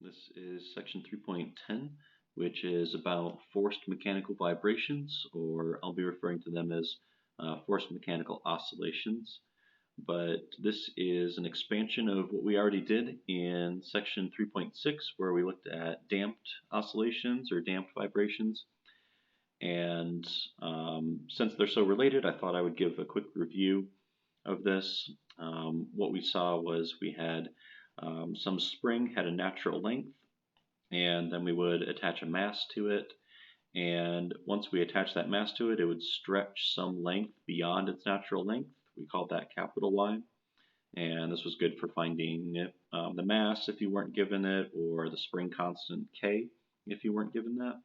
This is section 3.10, which is about forced mechanical vibrations, or I'll be referring to them as forced mechanical oscillations. But this is an expansion of what we already did in section 3.6, where we looked at damped oscillations or damped vibrations. And since they're so related, I thought I would give a quick review of this. What we saw was we had some spring had a natural length, and then we would attach a mass to it. And once we attach that mass to it, it would stretch some length beyond its natural length. We called that capital Y. And this was good for finding the mass if you weren't given it, or the spring constant K if you weren't given that.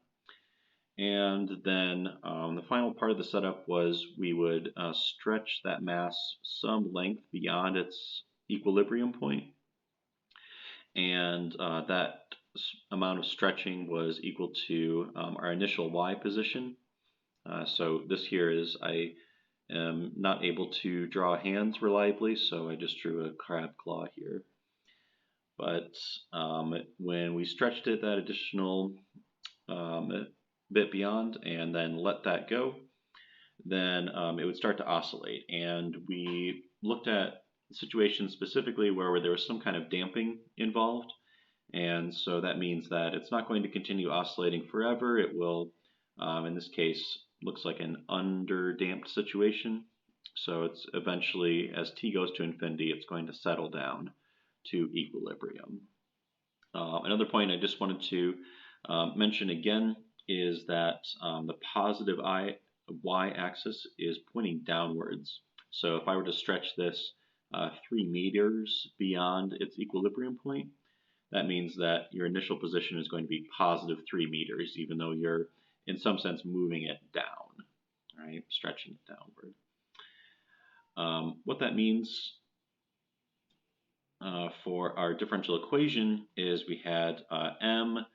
And then the final part of the setup was we would stretch that mass some length beyond its equilibrium point. And that amount of stretching was equal to our initial Y position. So this here is I am not able to draw hands reliably, so I just drew a crab claw here. But when we stretched it that additional bit beyond and then let that go, then it would start to oscillate. And we looked at situations specifically where there was some kind of damping involved. And so that means that it's not going to continue oscillating forever. It will, in this case, looks like an underdamped situation. So it's eventually, as t goes to infinity, it's going to settle down to equilibrium. Another point I just wanted to mention again is that the positive y-axis is pointing downwards. So if I were to stretch this 3 meters beyond its equilibrium point, that means that your initial position is going to be positive 3 meters, even though you're, in some sense, moving it down, right? Stretching it downward. What that means for our differential equation is we had m,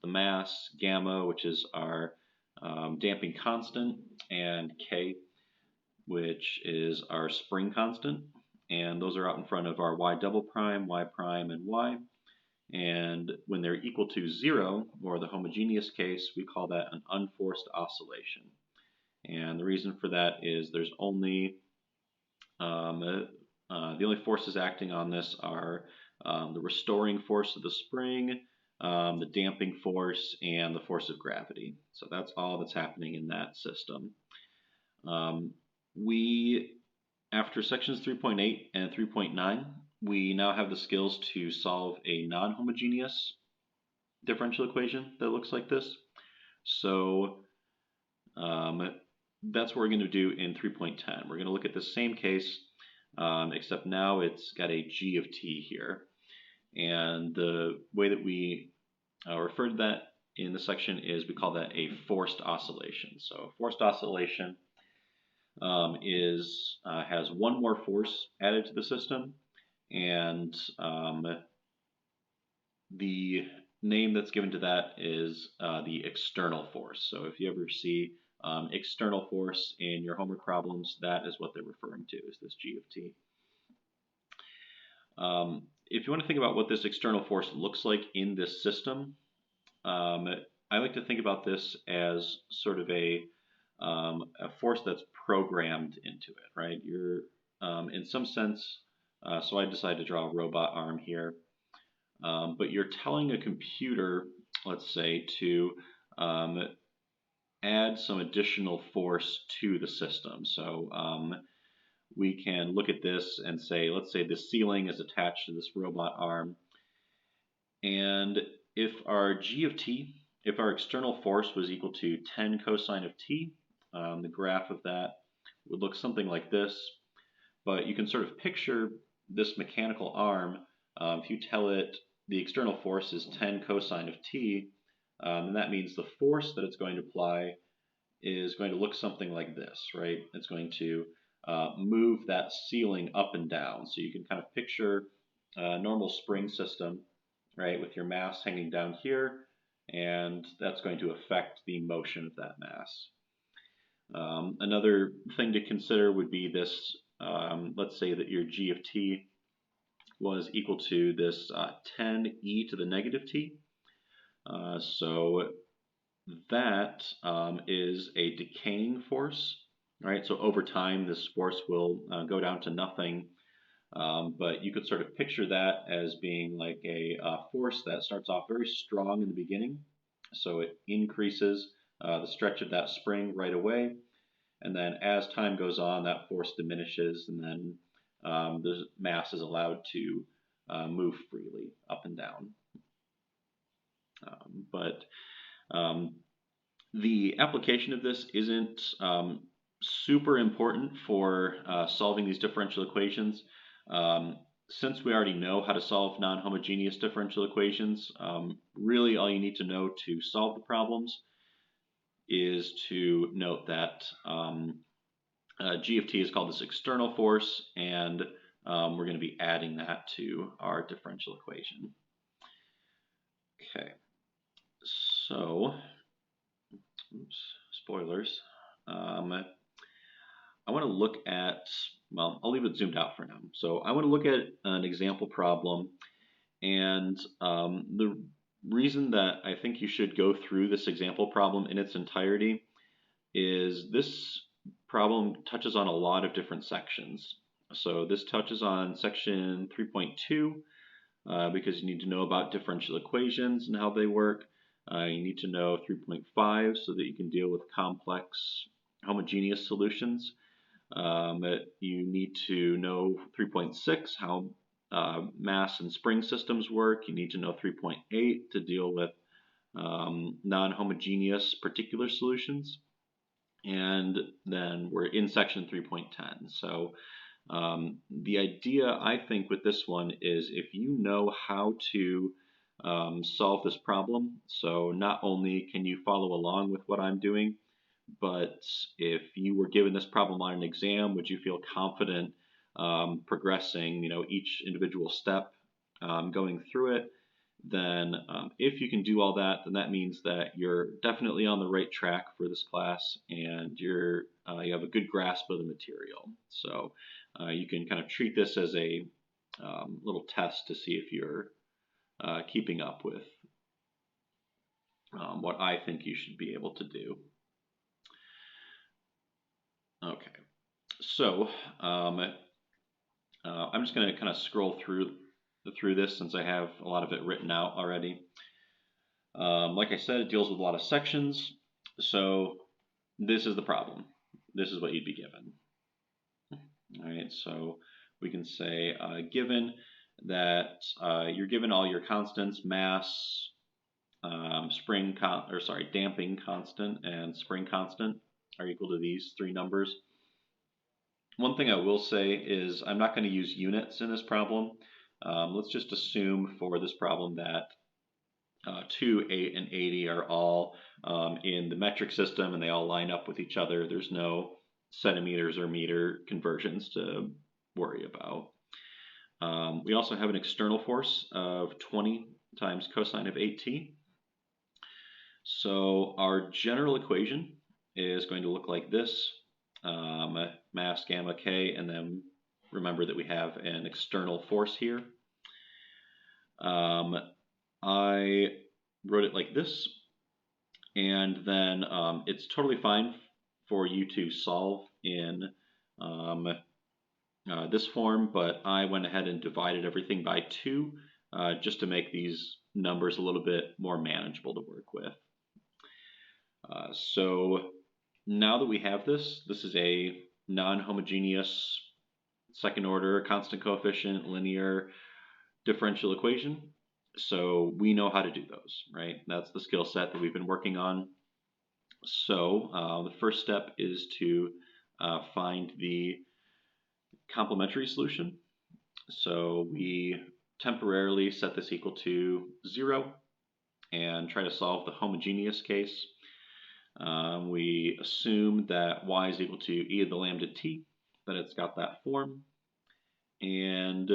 the mass, gamma, which is our damping constant, and k, which is our spring constant. And those are out in front of our y double prime, y prime, and y. And when they're equal to 0, or the homogeneous case, we call that an unforced oscillation. And the reason for that is there's only the only forces acting on this are the restoring force of the spring, the damping force, and the force of gravity. So that's all that's happening in that system. After sections 3.8 and 3.9, we now have the skills to solve a non-homogeneous differential equation that looks like this. So that's what we're going to do in 3.10. We're going to look at the same case, except now it's got a g of t here. And the way that we refer to that in the section is we call that a forced oscillation. So a forced oscillation has one more force added to the system, and the name that's given to that is the external force. So if you ever see external force in your homework problems, that is what they're referring to, is this g of t. If you want to think about what this external force looks like in this system, I like to think about this as sort of a force that's programmed into it, right? You're, in some sense, so I decided to draw a robot arm here, but you're telling a computer, let's say, to add some additional force to the system. So we can look at this and say, let's say the ceiling is attached to this robot arm, and if our g of t, if our external force was equal to 10 cosine of t, the graph of that would look something like this. But you can sort of picture this mechanical arm. If you tell it the external force is 10 cosine of t, and that means the force that it's going to apply is going to look something like this, right? It's going to move that ceiling up and down. So you can kind of picture a normal spring system, right, with your mass hanging down here, and that's going to affect the motion of that mass. Another thing to consider would be this, let's say that your g of t was equal to this 10e to the negative t. So that is a decaying force, right? So over time, this force will go down to nothing. But you could sort of picture that as being like a force that starts off very strong in the beginning. So it increases the stretch of that spring right away. And then as time goes on, that force diminishes, and then the mass is allowed to move freely up and down. But the application of this isn't super important for solving these differential equations. Since we already know how to solve non-homogeneous differential equations, really all you need to know to solve the problems is to note that G of t is called this external force, and we're going to be adding that to our differential equation. Okay, so, oops, spoilers. I want to look at, well, I'll leave it zoomed out for now. So I want to look at an example problem, and the reason that I think you should go through this example problem in its entirety is this problem touches on a lot of different sections. So this touches on section 3.2 because you need to know about differential equations and how they work. You need to know 3.5 so that you can deal with complex homogeneous solutions. You need to know 3.6, how mass and spring systems work. You need to know 3.8 to deal with non-homogeneous particular solutions. And then we're in section 3.10. So the idea, I think, with this one is if you know how to solve this problem, so not only can you follow along with what I'm doing, but if you were given this problem on an exam, would you feel confident progressing, each individual step, going through it? Then if you can do all that, then that means that you're definitely on the right track for this class, and you have a good grasp of the material. So you can kind of treat this as a little test to see if you're keeping up with what I think you should be able to do. Okay, so I'm just going to kind of scroll through this since I have a lot of it written out already. Like I said, it deals with a lot of sections. So this is the problem. This is what you'd be given. All right, so we can say given that you're given all your constants, mass, damping constant, and spring constant are equal to these three numbers. One thing I will say is I'm not going to use units in this problem. Let's just assume for this problem that 2, 8, and 80 are all in the metric system and they all line up with each other. There's no centimeters or meter conversions to worry about. We also have an external force of 20 times cosine of 8t. So our general equation is going to look like this. Mass gamma k, and then remember that we have an external force here. I wrote it like this, and then it's totally fine for you to solve in this form, but I went ahead and divided everything by 2 just to make these numbers a little bit more manageable to work with. So now that we have this is a non-homogeneous second order constant coefficient linear differential equation. So we know how to do those, right? That's the skill set that we've been working on. So the first step is to find the complementary solution. So we temporarily set this equal to 0 and try to solve the homogeneous case. We assume that y is equal to e to the lambda t, that it's got that form, and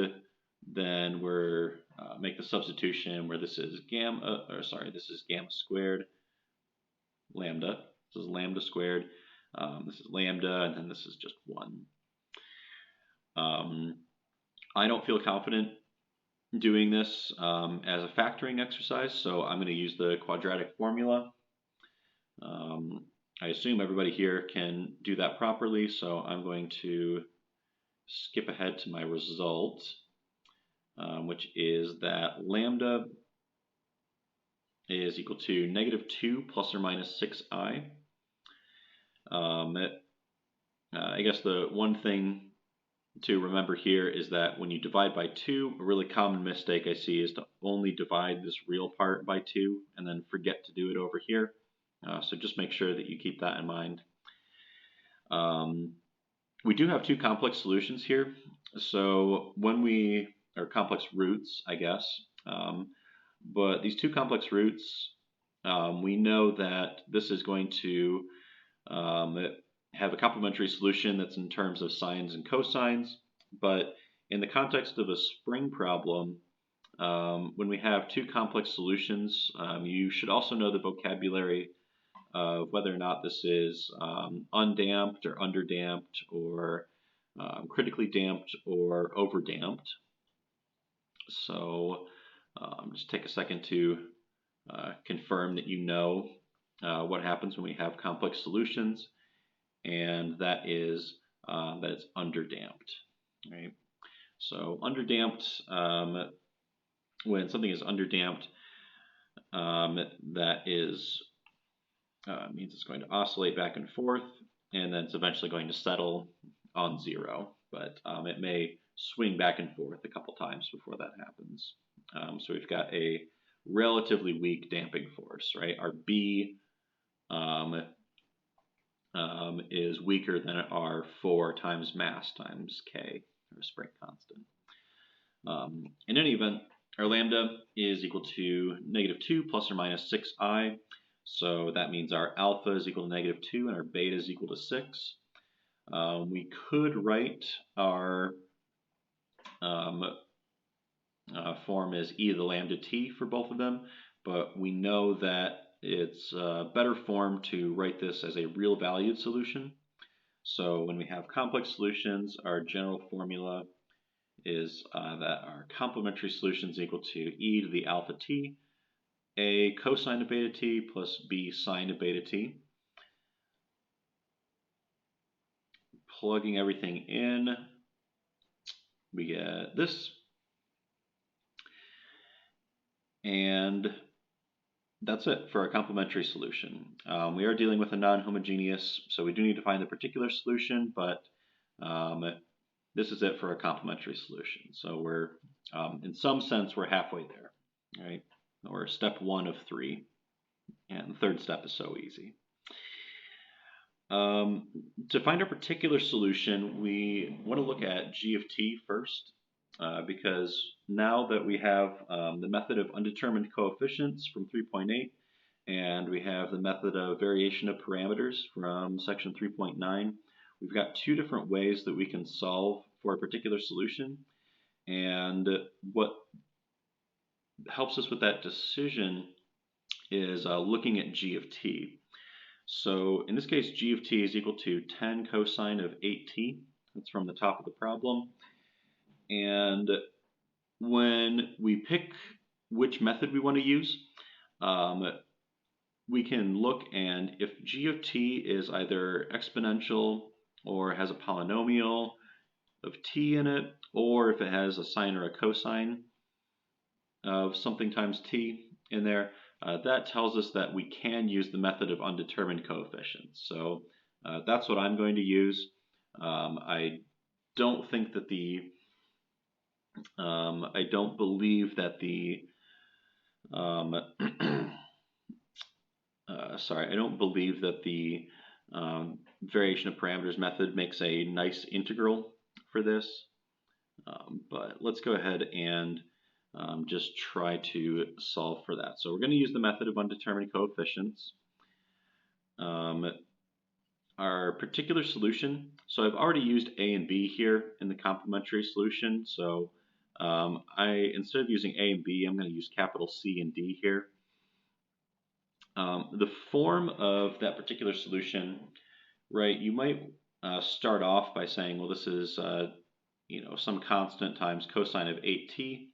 then we're make the substitution where this is gamma squared lambda. This is lambda squared. This is lambda, and then this is just 1. I don't feel confident doing this as a factoring exercise, so I'm going to use the quadratic formula. I assume everybody here can do that properly, so I'm going to skip ahead to my result, which is that lambda is equal to -2 plus or minus 6i. I guess the one thing to remember here is that when you divide by 2, a really common mistake I see is to only divide this real part by 2 and then forget to do it over here. So just make sure that you keep that in mind. We do have two complex solutions here. So when or complex roots, I guess. But these two complex roots, we know that this is going to have a complementary solution that's in terms of sines and cosines. But in the context of a spring problem, when we have two complex solutions, you should also know the vocabulary of whether or not this is undamped or underdamped or critically damped or overdamped. So just take a second to confirm that you know what happens when we have complex solutions, and that is that it's underdamped. Right? So underdamped, when something is underdamped, that is means it's going to oscillate back and forth, and then it's eventually going to settle on 0. But it may swing back and forth a couple times before that happens. So we've got a relatively weak damping force, right? Our B is weaker than our 4 times mass times K, or spring constant. In any event, our lambda is equal to -2 plus or minus 6i. So that means our alpha is equal to -2 and our beta is equal to 6. We could write our form as e to the lambda t for both of them, but we know that it's a better form to write this as a real valued solution. So when we have complex solutions, our general formula is that our complementary solution is equal to e to the alpha t, a cosine of beta t plus b sine of beta t. Plugging everything in, we get this. And that's it for a complementary solution. We are dealing with a non-homogeneous, so we do need to find the particular solution, but this is it for a complementary solution. So we're, in some sense, we're halfway there, right? Or step 1 of 3, and the third step is so easy. To find a particular solution, we want to look at g of t first, because now that we have the method of undetermined coefficients from 3.8, and we have the method of variation of parameters from section 3.9, we've got two different ways that we can solve for a particular solution. And what helps us with that decision is looking at g of t. So in this case, g of t is equal to 10 cosine of 8t. That's from the top of the problem. And when we pick which method we want to use, we can look, and if g of t is either exponential or has a polynomial of t in it, or if it has a sine or a cosine of something times t in there, that tells us that we can use the method of undetermined coefficients. So that's what I'm going to use. I don't think that I don't believe that the I don't believe that the variation of parameters method makes a nice integral for this. But let's go ahead and just try to solve for that. So we're going to use the method of undetermined coefficients. Our particular solution, so I've already used A and B here in the complementary solution. So instead of using A and B, I'm going to use capital C and D here. The form of that particular solution, right, you might start off by saying, well, this is some constant times cosine of 8t.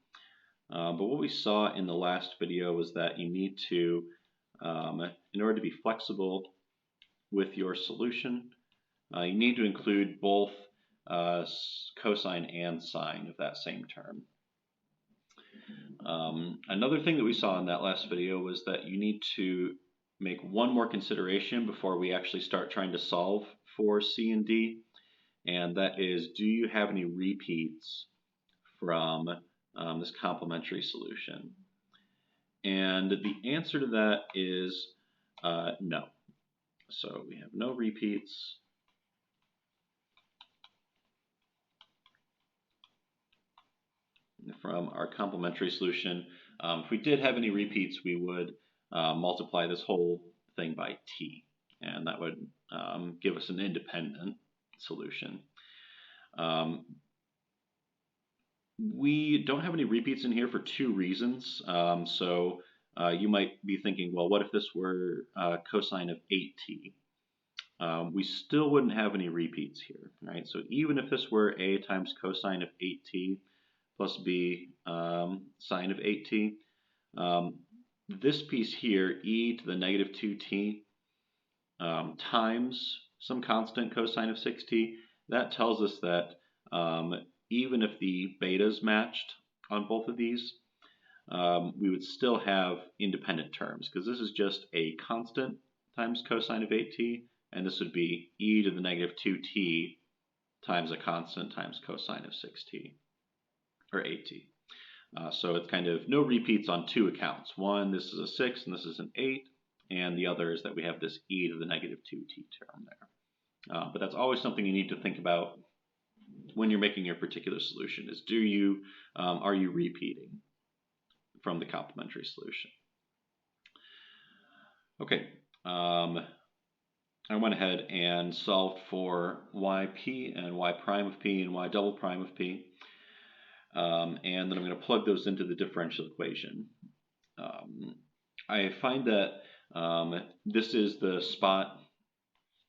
But what we saw in the last video was that you need to, in order to be flexible with your solution, you need to include both cosine and sine of that same term. Another thing that we saw in that last video was that you need to make one more consideration before we actually start trying to solve for C and D, and that is, do you have any repeats from this complementary solution? And the answer to that is no. So we have no repeats. From our complementary solution. If we did have any repeats, we would multiply this whole thing by t, and that would give us an independent solution. We don't have any repeats in here for two reasons. So you might be thinking, well, what if this were cosine of 8t? We still wouldn't have any repeats here, right? So even if this were a times cosine of 8t plus b sine of 8t, this piece here, e to the negative 2t times some constant cosine of 6t, that tells us that even if the betas matched on both of these, we would still have independent terms, because this is just a constant times cosine of 8t, and this would be e to the negative 2t times a constant times cosine of 6t, or 8t. So it's kind of no repeats on two accounts. One, this is a 6 and this is an 8, and the other is that we have this e to the negative 2t term there. But that's always something you need to think about when you're making your particular solution, is are you repeating from the complementary solution? Okay, I went ahead and solved for yp and y prime of p and y double prime of p. And then I'm going to plug those into the differential equation. I find that this is the spot,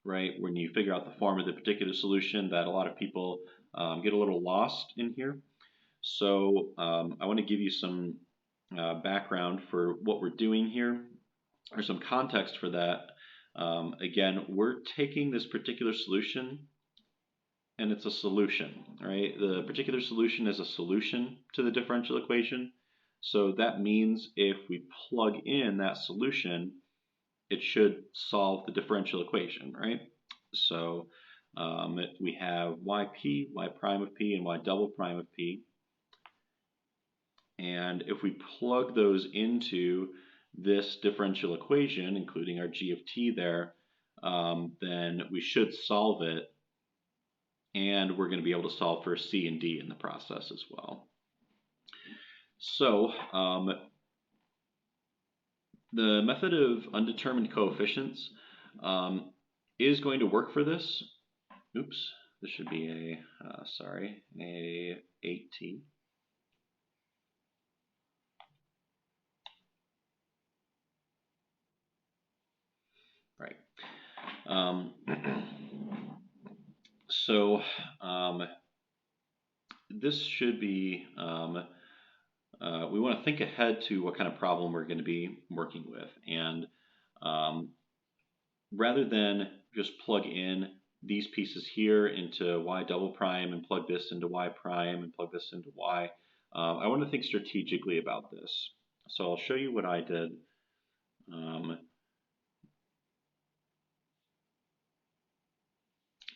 right, when you figure out the form of the particular solution, that a lot of people get a little lost in here. So I want to give you some background for what we're doing here, or some context for that. Again, we're taking this particular solution, and it's a solution, right? The particular solution is a solution to the differential equation. So that means if we plug in that solution, it should solve the differential equation, right? So we have yp, y prime of p, and y double prime of p. And if we plug those into this differential equation, including our g of t there, then we should solve it. And we're going to be able to solve for C and D in the process as well. So the method of undetermined coefficients is going to work for this. Oops, this should be a 8t. Right. So this should be, we want to think ahead to what kind of problem we're going to be working with. And rather than just plug in these pieces here into y double prime and plug this into y prime and plug this into y, I want to think strategically about this. So I'll show you what I did.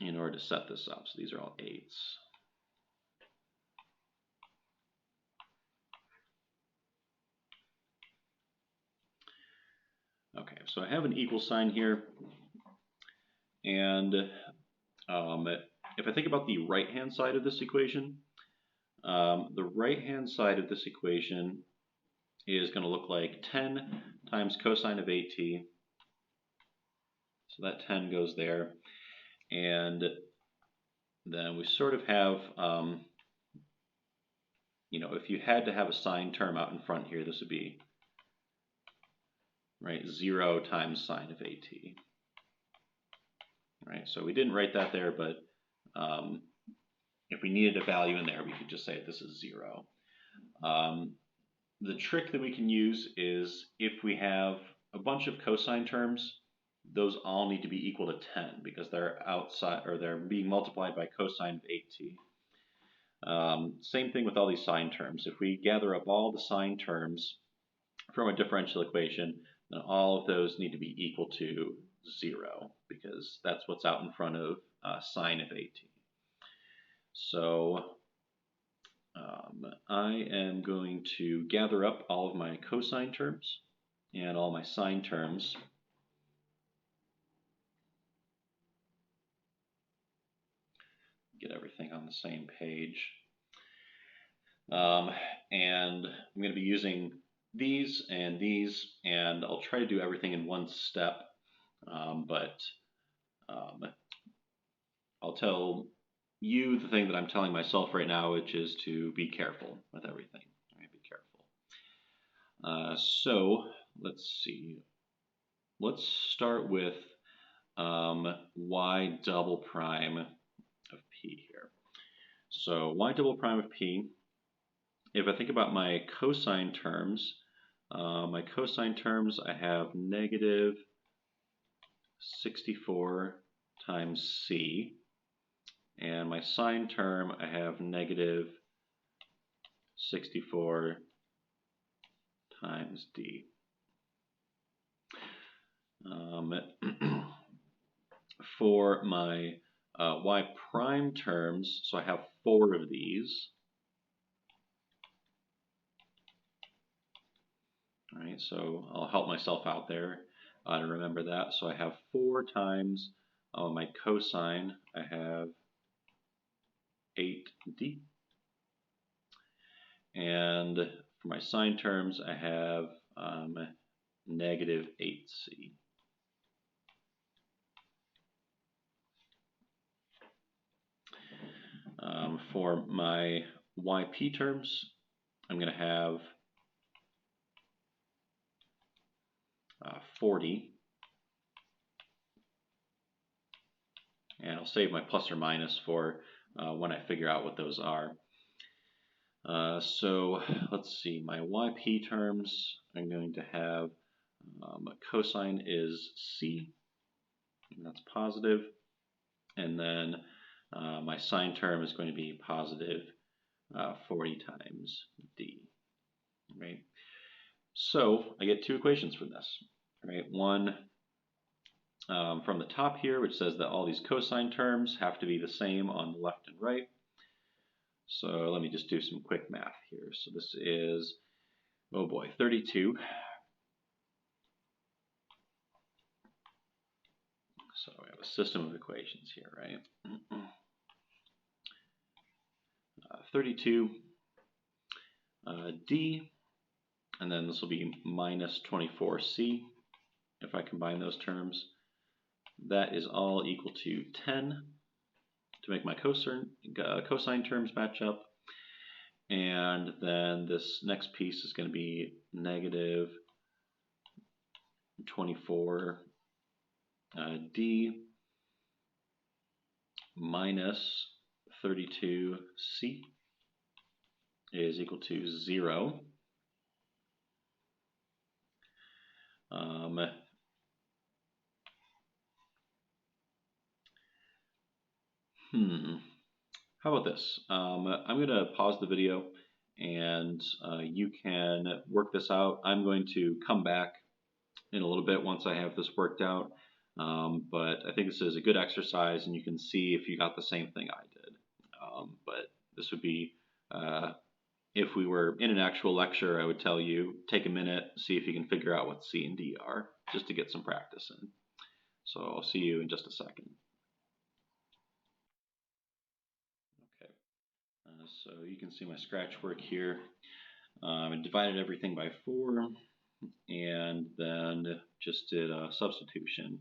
In order to set this up. So these are all 8s. Okay, so I have an equal sign here, and if I think about the right-hand side of this equation, the right-hand side of this equation is going to look like 10 times cosine of 8t. So that 10 goes there, and then we sort of have, if you had to have a sine term out in front here, this would be, right, 0 times sine of 8t. Right, so we didn't write that there, but if we needed a value in there, we could just say this is 0. the trick that we can use is if we have a bunch of cosine terms, those all need to be equal to 10 because they're outside or they're being multiplied by cosine of 8t. Same thing with all these sine terms. If we gather up all the sine terms from a differential equation, then all of those need to be equal to 0 because that's what's out in front of sine of 8t. So I am going to gather up all of my cosine terms and all my sine terms. Get everything on the same page. And I'm going to be using these, and I'll try to do everything in one step, but I'll tell you the thing that I'm telling myself right now, which is to be careful with everything. All right, be careful. So let's see. Let's start with y double prime of p here. So y double prime of p, if I think about my cosine terms, I have negative 64 times c, and my sine term I have negative 64 times d. For my y prime terms, so I have 4 of these. All right, so I'll help myself out there to remember that. So I have 4 times my cosine, I have 8d. And for my sine terms, I have negative 8c. For my yp terms, I'm going to have 40. And I'll save my plus or minus for when I figure out what those are. So let's see, my yp terms, I'm going to have cosine is c, and that's positive. And then my sine term is going to be positive 40 times d. Right? So I get 2 equations from this. Right? One from the top here, which says that all these cosine terms have to be the same on the left and right. So let me just do some quick math here. So this is, oh boy, 32. So we have a system of equations here, right? 32 d, and then this will be minus 24c if I combine those terms. That is all equal to 10 to make my cosine terms match up. And then this next piece is going to be negative 24 d minus 32c is equal to 0. How about this? I'm going to pause the video and you can work this out. I'm going to come back in a little bit once I have this worked out. But I think this is a good exercise and you can see if you got the same thing I did. But this would be, if we were in an actual lecture, I would tell you, take a minute, see if you can figure out what C and D are, just to get some practice in. So I'll see you in just a second. Okay, so you can see my scratch work here. I divided everything by 4 and then just did a substitution.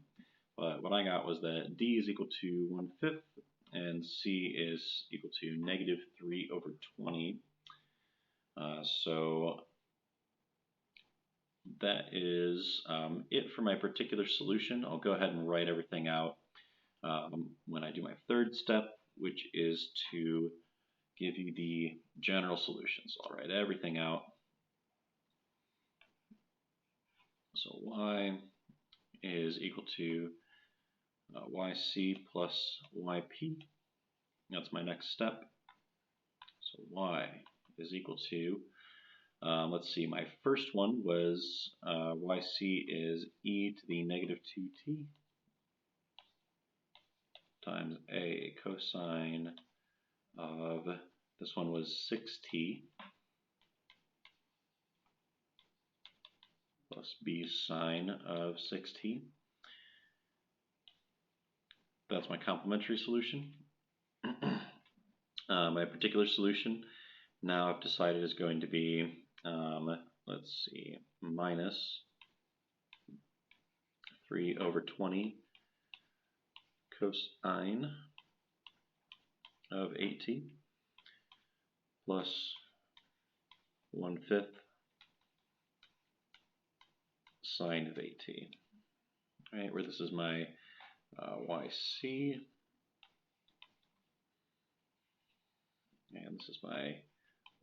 But what I got was that D is equal to 1/5 and C is equal to negative 3 over 20. So that is it for my particular solution. I'll go ahead and write everything out when I do my third step, which is to give you the general solution. So I'll write everything out. So y is equal to yc plus yp. That's my next step. So y is equal to, let's see, my first one was yc is e to the negative 2t times a cosine of, this one was 6t plus b sine of 6t. That's my complementary solution. My particular solution now I've decided is going to be, let's see, minus 3 over 20 cosine of 8t plus 1/5 sine of 8t. All right, where this is my yc, and this is my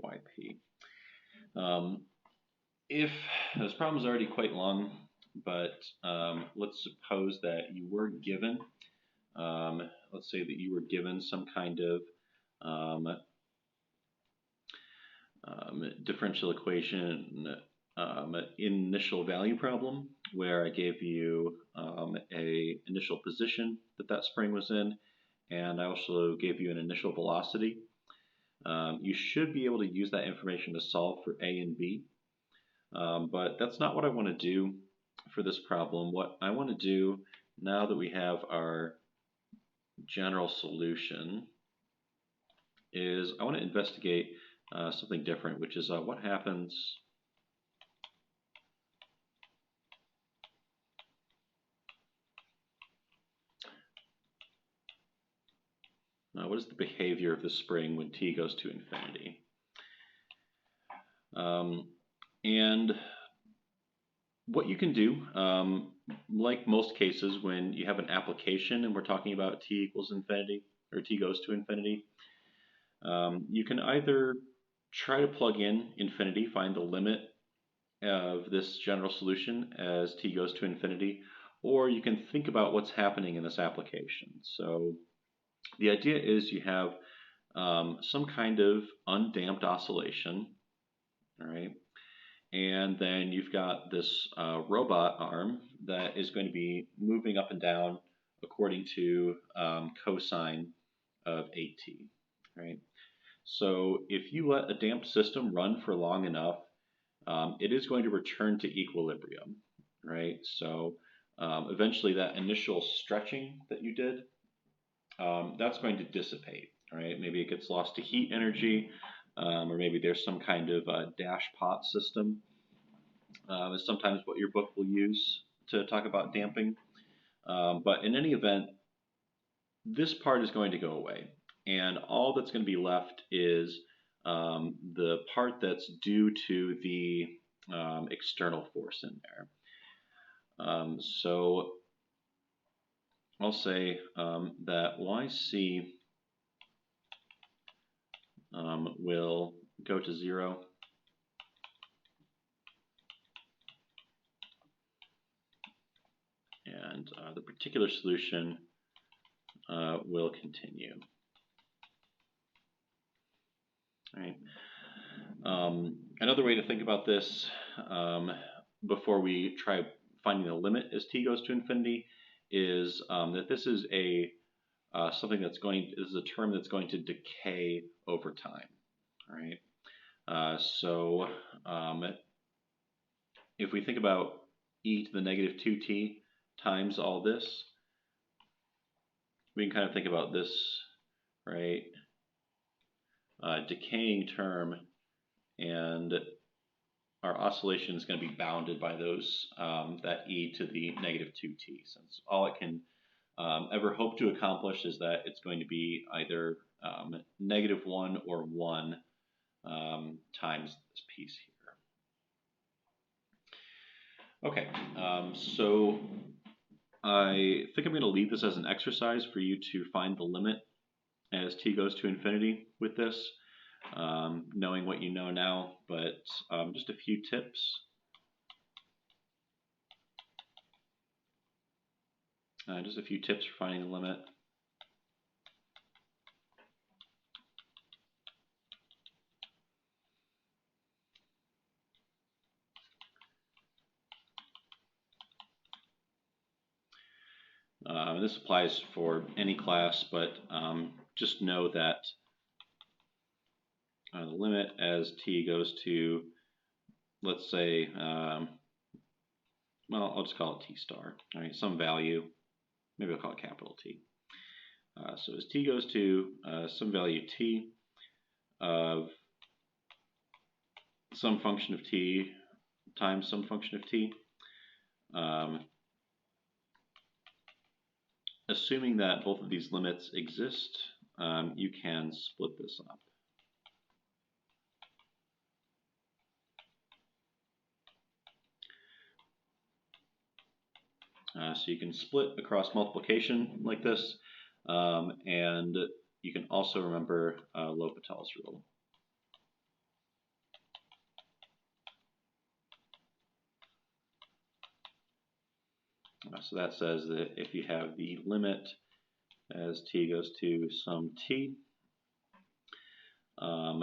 yp. If this problem is already quite long, but let's suppose that you were given, let's say that you were given some kind of differential equation initial value problem, where I gave you a initial position that spring was in, and I also gave you an initial velocity. You should be able to use that information to solve for A and B, but that's not what I want to do for this problem. What I want to do, now that we have our general solution, is I want to investigate something different, which is what happens what is the behavior of the spring when t goes to infinity? And what you can do, like most cases when you have an application and we're talking about t equals infinity or t goes to infinity, you can either try to plug in infinity, find the limit of this general solution as t goes to infinity, or you can think about what's happening in this application. So the idea is you have some kind of undamped oscillation, all right? And then you've got this robot arm that is going to be moving up and down according to cosine of 8t, right? So if you let a damped system run for long enough, it is going to return to equilibrium, right? So eventually that initial stretching that you did, that's going to dissipate, right? Maybe it gets lost to heat energy, or maybe there's some kind of dash pot system. Is sometimes what your book will use to talk about damping. But in any event, this part is going to go away, and all that's going to be left is the part that's due to the external force in there. So I'll say that yc will go to 0, and the particular solution will continue. All right. Another way to think about this, before we try finding the limit as t goes to infinity, is that this is a something that's going. This is a term that's going to decay over time. All right. So if we think about e to the negative 2t times all this, we can kind of think about this, right? Decaying term, and our oscillation is going to be bounded by those that e to the negative 2t, since all it can ever hope to accomplish is that it's going to be either -1 or 1 times this piece here. Okay, so I think I'm going to leave this as an exercise for you to find the limit as t goes to infinity with this, knowing what you know now, but just a few tips. Just a few tips for finding the limit. This applies for any class, but just know that the limit as t goes to, let's say, well, I'll just call it t star, all right, some value, maybe I'll call it capital T. So as t goes to some value t of some function of t times some function of t, assuming that both of these limits exist, you can split this up. So you can split across multiplication like this, and you can also remember L'Hopital's rule. So that says that if you have the limit as t goes to some t of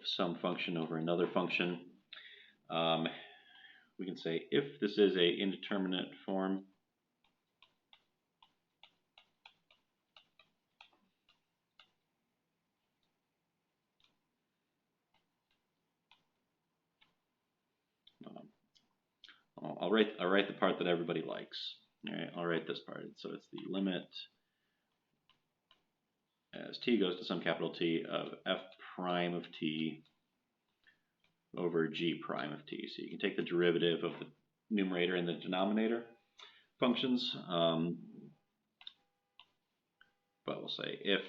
some function over another function, we can say if this is a indeterminate form, I'll write the part that everybody likes. All right, I'll write this part. So it's the limit as t goes to some capital T of f prime of t over g prime of t. So you can take the derivative of the numerator and the denominator functions, but we'll say if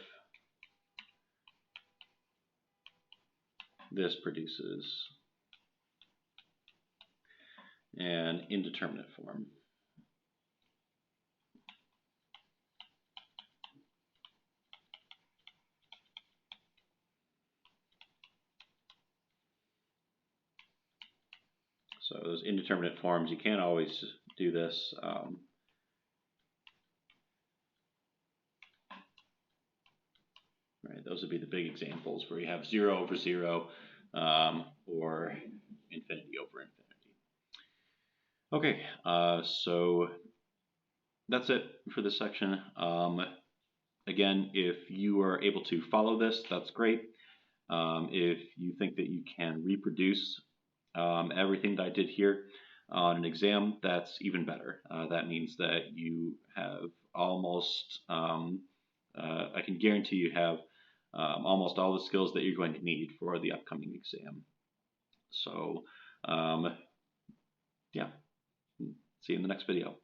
this produces an indeterminate form. So those indeterminate forms, you can't always do this. Right, those would be the big examples where you have 0 over 0 or infinity over infinity. Okay, so that's it for this section. Again, if you are able to follow this, that's great. If you think that you can reproduce everything that I did here on an exam, that's even better. That means that you have almost, I can guarantee you have almost all the skills that you're going to need for the upcoming exam. So, yeah, see you in the next video.